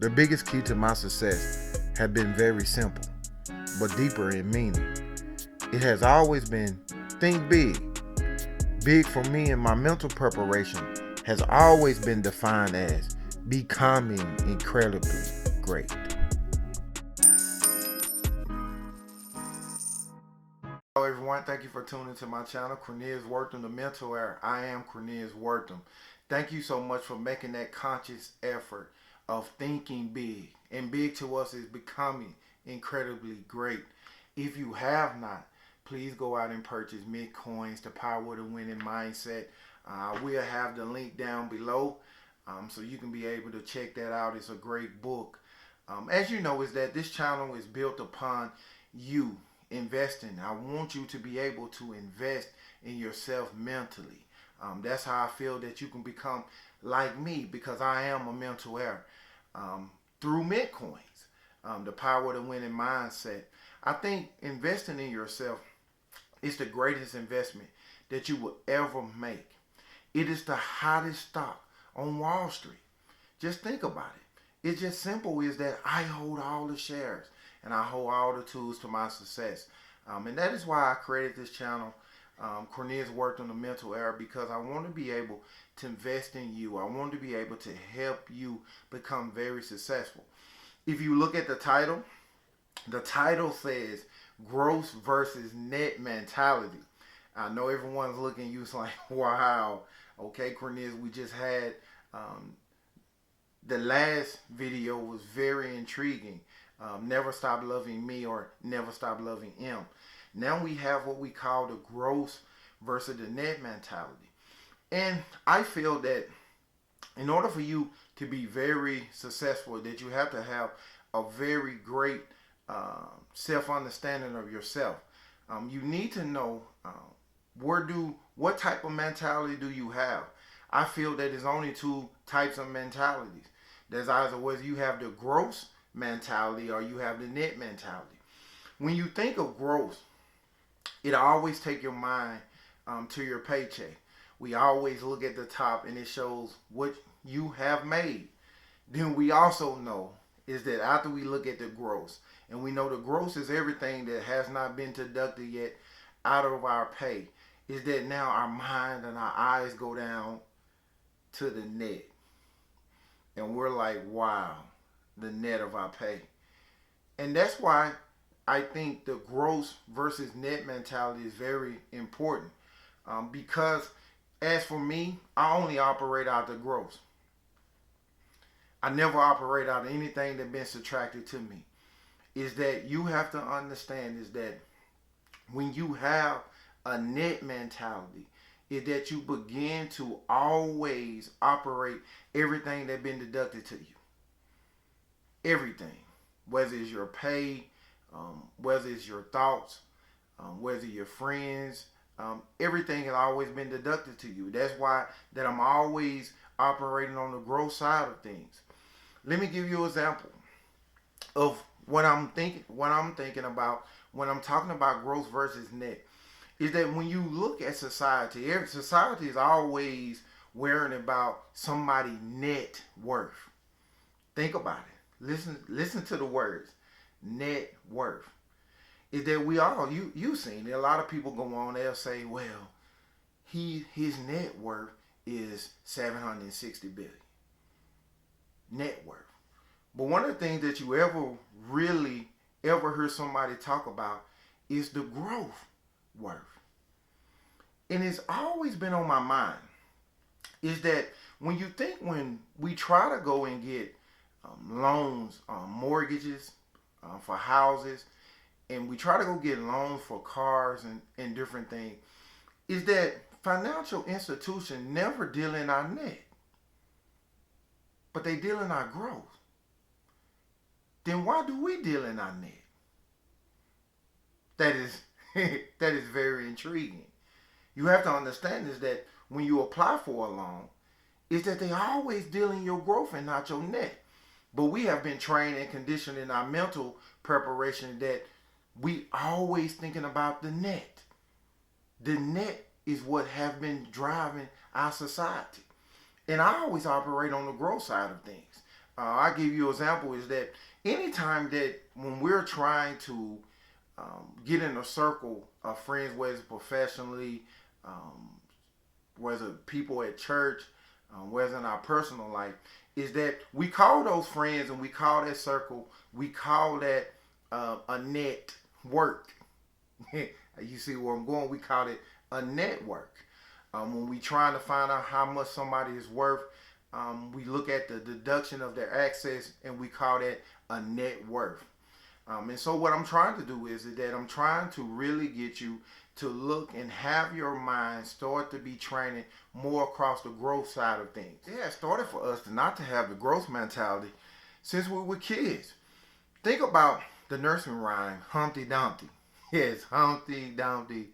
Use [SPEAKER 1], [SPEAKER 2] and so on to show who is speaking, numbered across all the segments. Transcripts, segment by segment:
[SPEAKER 1] The biggest key to my success has been very simple, but deeper in meaning. It has always been think big. Big for me and my mental preparation has always been defined as becoming incredibly great. Hello everyone, thank you for tuning to my channel, Cornelius Wortham, the Mental Era. I am Cornelius Wortham. Thank you so much for making that conscious effort of thinking big. And big to us is becoming incredibly great. If you have not, please go out and purchase Ment Coins, The Power of the Winning Mindset. We'll have the link down below so you can be able to check that out. It's a great book. As you know, is that this channel is built upon you investing. I want you to be able to invest in yourself mentally. That's how I feel that you can become like me, because I am a mental error. Through Ment Coins, The Power of the Winning Mindset. I think investing in yourself is the greatest investment that you will ever make. It is the hottest stock on Wall Street. Just think about it. It's just simple is that I hold all the shares and I hold all the tools to my success. And that is why I created this channel, Cornelius Wortham, the Mental Era, because I want to be able to invest in you. I want to be able to help you become very successful. If you look at the title says gross versus net mentality. I know everyone's looking at you like, wow, okay, Cornelius, we just had the last video was very intriguing. Never stop loving me or never stop loving him. Now we have what we call the gross versus the net mentality. And I feel that in order for you to be very successful, that you have to have a very great self-understanding of yourself. You need to know what type of mentality do you have. I feel that there's only two types of mentalities. There's either whether you have the gross mentality or you have the net mentality. When you think of growth, it always take your mind to your paycheck. We always look at the top and it shows what you have made. Then we also know is that after we look at the gross, and we know the gross is everything that has not been deducted yet out of our pay, is that now our mind and our eyes go down to the net. And we're like, wow, the net of our pay. And that's why I think the gross versus net mentality is very important. Because as for me, I only operate out the gross. I never operate out of anything that's been subtracted to me. Is that you have to understand is that when you have a net mentality, is that you begin to always operate everything that's been deducted to you. Everything. Whether it's your pay, whether it's your thoughts, whether your friends, everything has always been deducted to you. That's why that I'm always operating on the growth side of things. Let me give you an example of what I'm thinking about when I'm talking about growth versus net. Is that when you look at society is always worrying about somebody's net worth. Think about it. Listen to the words. Net worth. Is that we all you seen it. A lot of people go on, they'll say, well, his net worth is 760 billion. Net worth. But one of the things that you ever hear somebody talk about is the growth worth. And it's always been on my mind is that when we try to go and get loans, mortgages for houses, and we try to go get loans for cars and different things, is that financial institutions never deal in our net, but they deal in our growth. Then why do we deal in our net? That is very intriguing. You have to understand is that when you apply for a loan, is that they always deal in your growth and not your net. But we have been trained and conditioned in our mental preparation that we always thinking about the net. The net is what have been driving our society. And I always operate on the growth side of things. I give you an example is that anytime that when we're trying to get in a circle of friends, whether it's professionally, um, whether people at church, whether in our personal life, is that we call those friends and we call that circle, we call that a network. You see where I'm going? We call it a network. When we trying to find out how much somebody is worth, we look at the deduction of their access and we call that a net worth. And so what I'm trying to do is that I'm trying to really get you to look and have your mind start to be training more across the growth side of things. Yeah, it started for us to not to have the growth mentality since we were kids. Think about the nursery rhyme, Humpty Dumpty. Yes, Humpty Dumpty.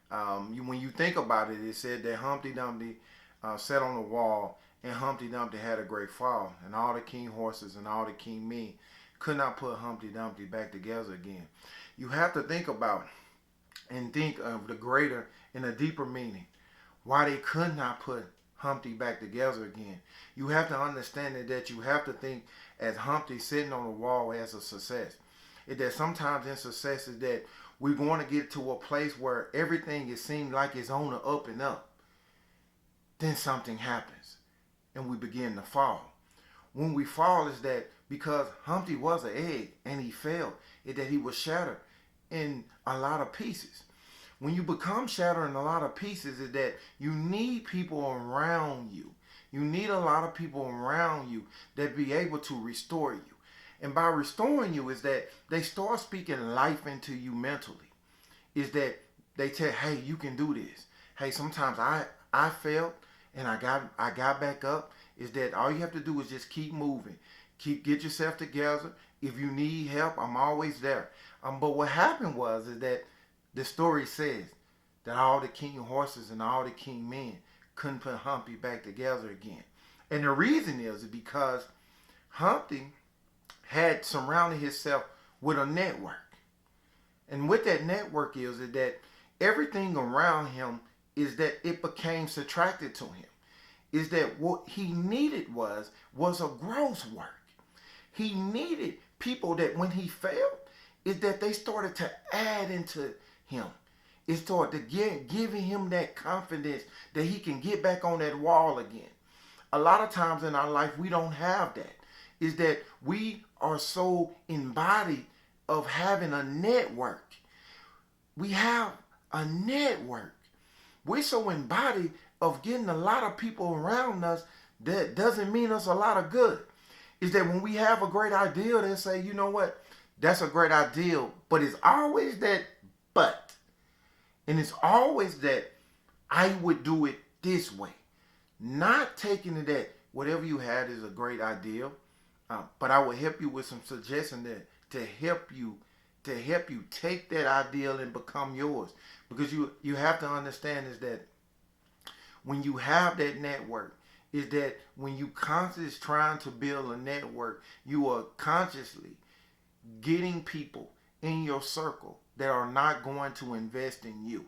[SPEAKER 1] When you think about it, it said that Humpty Dumpty sat on the wall and Humpty Dumpty had a great fall. And all the king horses and all the king men could not put Humpty Dumpty back together again. You have to think about and think of the greater and the deeper meaning. Why they could not put Humpty back together again. You have to understand that you have to think as Humpty sitting on the wall as a success. It that sometimes in success is that we're going to get to a place where everything is seemed like it's on the up and up. Then something happens and we begin to fall. When we fall is that because Humpty was an egg and he fell, is that he was shattered in a lot of pieces. When you become shattered in a lot of pieces is that you need people around you. You need a lot of people around you that be able to restore you. And by restoring you is that they start speaking life into you mentally. Is that they tell, hey, you can do this. Hey, sometimes I failed and I got back up. Is that all you have to do is just keep moving. Get yourself together. If you need help, I'm always there. But what happened is that the story says that all the king horses and all the king men couldn't put Humpty back together again. And the reason is because Humpty had surrounded himself with a network. And what that network is that everything around him is that it became subtracted to him. Is that what he needed was a growth work. He needed people that when he failed, is that they started to add into him. It started to giving him that confidence that he can get back on that wall again. A lot of times in our life, we don't have that. Is that we are so embodied of having a network. We have a network. We're so embodied of getting a lot of people around us that doesn't mean us a lot of good. Is that when we have a great idea, they say, you know what? That's a great idea, but it's always that but. And it's always that I would do it this way. Not taking it that whatever you had is a great idea, but I will help you with some suggestions to help you take that ideal and become yours. Because you have to understand is that when you have that network, is that when you constantly trying to build a network, you are consciously getting people in your circle that are not going to invest in you.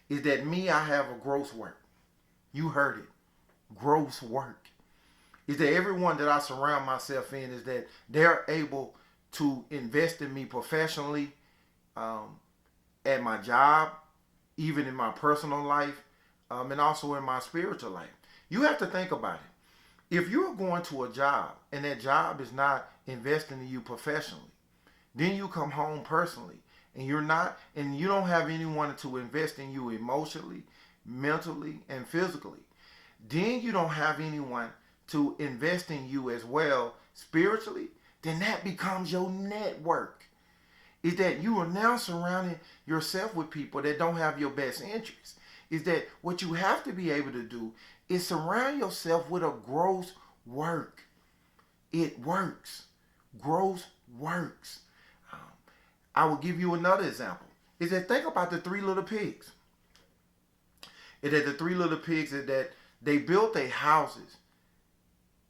[SPEAKER 1] Is that me, I have a growth work. You heard it. Growth work. Is that everyone that I surround myself in is that they're able to invest in me professionally, at my job, even in my personal life, and also in my spiritual life. You have to think about it. If you're going to a job and that job is not investing in you professionally, then you come home personally and you don't have anyone to invest in you emotionally, mentally, and physically. Then you don't have anyone to invest in you as well spiritually. Then that becomes your network. Is that you are now surrounding yourself with people that don't have your best interests. Is that what you have to be able to do is surround yourself with a growth work. It works. Growth works. I will give you another example. Is that think about the three little pigs. Is that the three little pigs is that they built their houses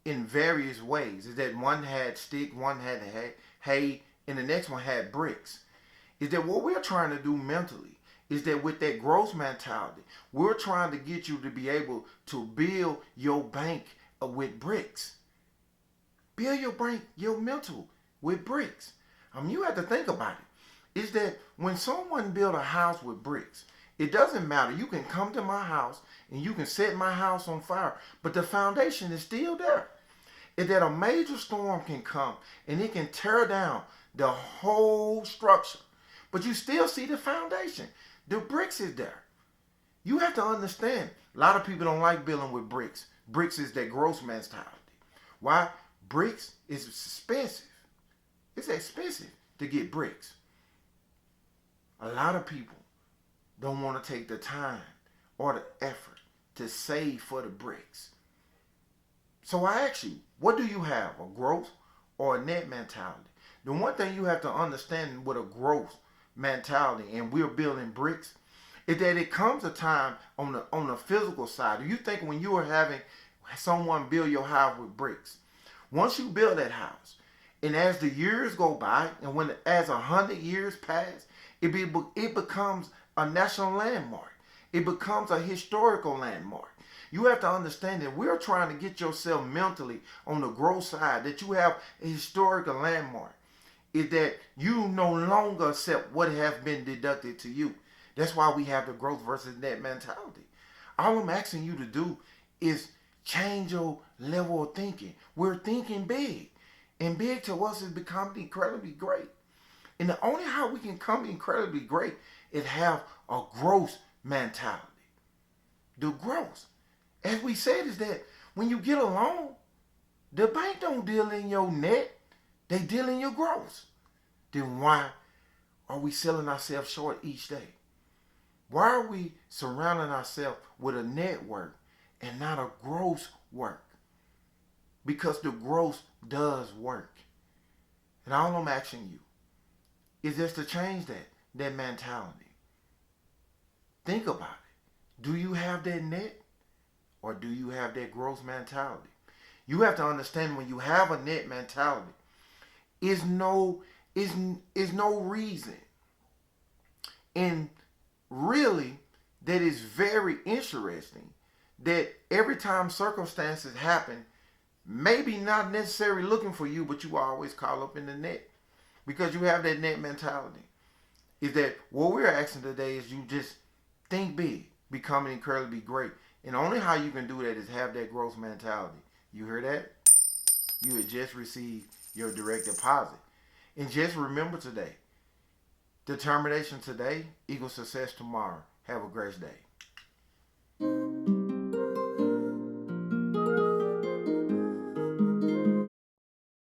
[SPEAKER 1] in various ways. Is that one had stick, one had hay, and the next one had bricks. Is that what we're trying to do mentally? Is that with that growth mentality, we're trying to get you to be able to build your bank with bricks. Build your brain, your mental with bricks. You have to think about it. Is that when someone build a house with bricks, it doesn't matter. You can come to my house and you can set my house on fire, but the foundation is still there. Is that a major storm can come and it can tear down the whole structure, but you still see the foundation. The bricks is there. You have to understand. A lot of people don't like building with bricks. Bricks is that gross mentality. Why? Bricks is expensive. It's expensive to get bricks. A lot of people don't want to take the time or the effort to save for the bricks. So I ask you, what do you have? A growth or a net mentality? The one thing you have to understand with a growth mentality, and we're building bricks, is that it comes a time on the physical side. Do you think when you are having someone build your house with bricks, once you build that house, and as the years go by, and as 100 years pass, it becomes a national landmark. It becomes a historical landmark. You have to understand that we're trying to get yourself mentally on the growth side, that you have a historical landmark. Is that you no longer accept what has been deducted to you. That's why we have the growth versus net mentality. All I'm asking you to do is change your level of thinking. We're thinking big. And big to us is becoming incredibly great. And the only how we can come incredibly great is have a growth mentality. The growth. As we said, is that when you get a loan, the bank don't deal in your net. They deal in your growth. Then why are we selling ourselves short each day? Why are we surrounding ourselves with a network and not a gross work? Because the gross does work. And all I'm asking you is just to change that mentality. Think about it. Do you have that net or do you have that gross mentality? You have to understand when you have a net mentality, is no reason. And really, that is very interesting that every time circumstances happen, maybe not necessarily looking for you, but you are always caught up in the net because you have that net mentality. Is that what we're asking today is you just think big, becoming incredibly great. And only how you can do that is have that growth mentality. You hear that? You had just received your direct deposit. And just remember today, determination today equals success tomorrow. Have a great day.